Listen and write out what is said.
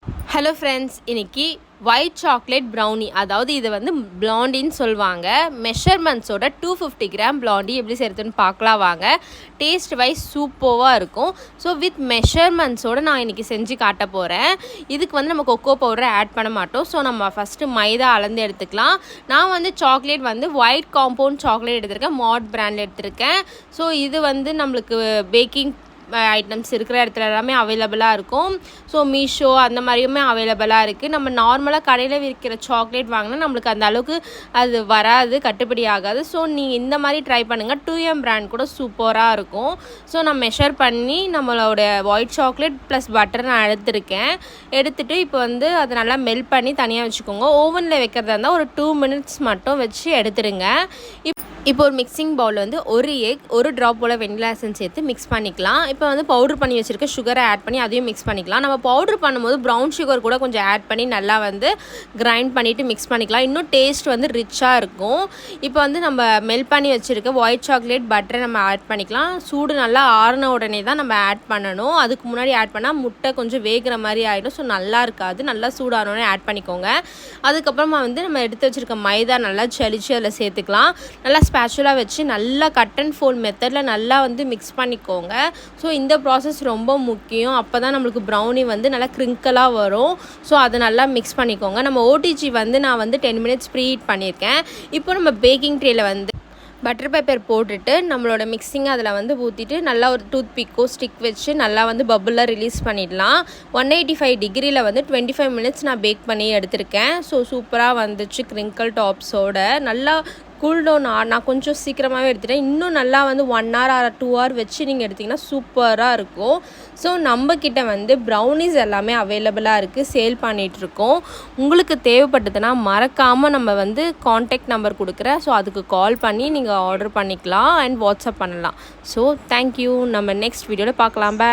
Hello friends, இன்றைக்கி white chocolate brownie, அதாவது இதை வந்து பிளாண்டின்னு சொல்லுவாங்க. மெஷர்மெண்ட்ஸோட 250 கிராம் பிளாண்டி எப்படி செய்கிறதுன்னு பார்க்கலாம் வாங்க. டேஸ்ட் வைஸ் சூப்பராக இருக்கும். ஸோ வித் மெஷர்மெண்ட்ஸோடு நான் இன்றைக்கி செஞ்சு காட்ட போகிறேன். இதுக்கு வந்து நம்ம கொக்கோ பவுடரை ஆட் பண்ண மாட்டோம். ஸோ நம்ம ஃபஸ்ட்டு மைதா அளந்து எடுத்துக்கலாம். நான் வந்து சாக்லேட் வந்து ஒயிட் காம்பவுண்ட் சாக்லேட் எடுத்திருக்கேன், மாட் பிராண்ட் எடுத்திருக்கேன். ஸோ இது வந்து நம்மளுக்கு பேக்கிங் ஐட்டம்ஸ் இருக்கிற இடத்துல எல்லாமே அவைலபிளாக இருக்கும். ஸோ மீஷோ அந்த மாதிரியுமே அவைலபிளாக இருக்குது. நம்ம நார்மலாக கடையில் விற்கிற சாக்லேட் வாங்கினா நம்மளுக்கு அந்த அளவுக்கு அது வராது, கட்டுப்படி ஆகாது. ஸோ நீங்கள் இந்த மாதிரி ட்ரை பண்ணுங்கள். 2M பிராண்ட் கூட சூப்பராக இருக்கும். ஸோ நான் மெஷர் பண்ணி நம்மளோட ஒயிட் சாக்லேட் ப்ளஸ் பட்டர் நான் எடுத்துகிட்டு இப்போ வந்து அதை நல்லா மெல்ட் பண்ணி தனியாக வச்சுக்கோங்க. ஓவனில் வைக்கிறதா இருந்தால் ஒரு 2 மினிட்ஸ் மட்டும் வச்சு எடுத்துடுங்க. இப்போ ஒரு மிக்சிங் பவுல் வந்து ஒரு எக், ஒரு ட்ராப் போல் வெனிலா எசன்ஸ் சேர்த்து மிக்ஸ் பண்ணிக்கலாம். இப்போ வந்து பவுட்ரு பண்ணி வச்சுருக்க சுகரை ஆட் பண்ணி அதையும் மிக்ஸ் பண்ணிக்கலாம். நம்ம பவுட்ரு பண்ணும்போது ப்ரௌன் சுகர் கூட கொஞ்சம் ஆட் பண்ணி நல்லா வந்து கிரைண்ட் பண்ணிவிட்டு மிக்ஸ் பண்ணிக்கலாம். இன்னும் டேஸ்ட் வந்து ரிச்சாக இருக்கும். இப்போ வந்து நம்ம மெல்ட் பண்ணி வச்சுருக்க ஒயிட் சாக்லேட் பட்டரை நம்ம ஆட் பண்ணிக்கலாம். சூடு நல்லா ஆறின உடனே தான் நம்ம ஆட் பண்ணணும். அதுக்கு முன்னாடி ஆட் பண்ணால் முட்டை கொஞ்சம் வேகிற மாதிரி ஆகிடும். ஸோ நல்லா இருக்காது. நல்லா சூடானோடனே ஆட் பண்ணிக்கோங்க. அதுக்கப்புறமா வந்து நம்ம எடுத்து வச்சுருக்க மைதா நல்லா சலிச்சு அதில் சேர்த்துக்கலாம். நல்லா ஸ்பேச்சுலாக வச்சு நல்லா கட் அண்ட் ஃபோல்ட் மெத்தடில் நல்லா வந்து மிக்ஸ் பண்ணிக்கோங்க. ஸோ இந்த ப்ராசஸ் ரொம்ப முக்கியம். அப்போ தான் நம்மளுக்கு ப்ரௌனி வந்து நல்லா க்ரிங்கலாக வரும். ஸோ அதை நல்லா மிக்ஸ் பண்ணிக்கோங்க. நம்ம ஓடிஜி வந்து நான் வந்து 10 மினிட்ஸ் ப்ரீ ஹீட் பண்ணியிருக்கேன். இப்போ நம்ம பேக்கிங் ட்ரேயில் வந்து பட்டர் பேப்பர் போட்டுட்டு நம்மளோட மிக்சிங்கை அதில் வந்து ஊற்றிட்டு நல்லா ஒரு டூத் பிக்கோ ஸ்டிக் வச்சு நல்லா வந்து பபுளாக ரிலீஸ் பண்ணிடலாம். 185 டிகிரியில் வந்து 25 மினிட்ஸ் நான் பேக் பண்ணி எடுத்திருக்கேன். ஸோ சூப்பராக வந்துச்சு க்ரிங்கிள் டாப்ஸோட. நல்லா கூல்டவுன் நான் கொஞ்சம் சீக்கிரமாகவே எடுத்துட்டேன். இன்னும் நல்லா வந்து 1 hour ஆர் 2 hour வச்சு நீங்கள் எடுத்திங்கன்னா சூப்பராக இருக்கும். ஸோ நம்மக்கிட்ட வந்து ப்ரௌனிஸ் எல்லாமே அவைலபிளாக இருக்குது, சேல் பண்ணிகிட்ருக்கோம். உங்களுக்கு தேவைப்பட்டதுன்னா மறக்காமல் நம்ம வந்து காண்டாக்ட் நம்பர் கொடுக்குறேன். ஸோ அதுக்கு கால் பண்ணி நீங்கள் ஆர்டர் பண்ணிக்கலாம் அண்ட் வாட்ஸ்அப் பண்ணலாம். So thank you. நம்ம நெக்ஸ்ட் வீடியோவில் பார்க்கலாம். பை.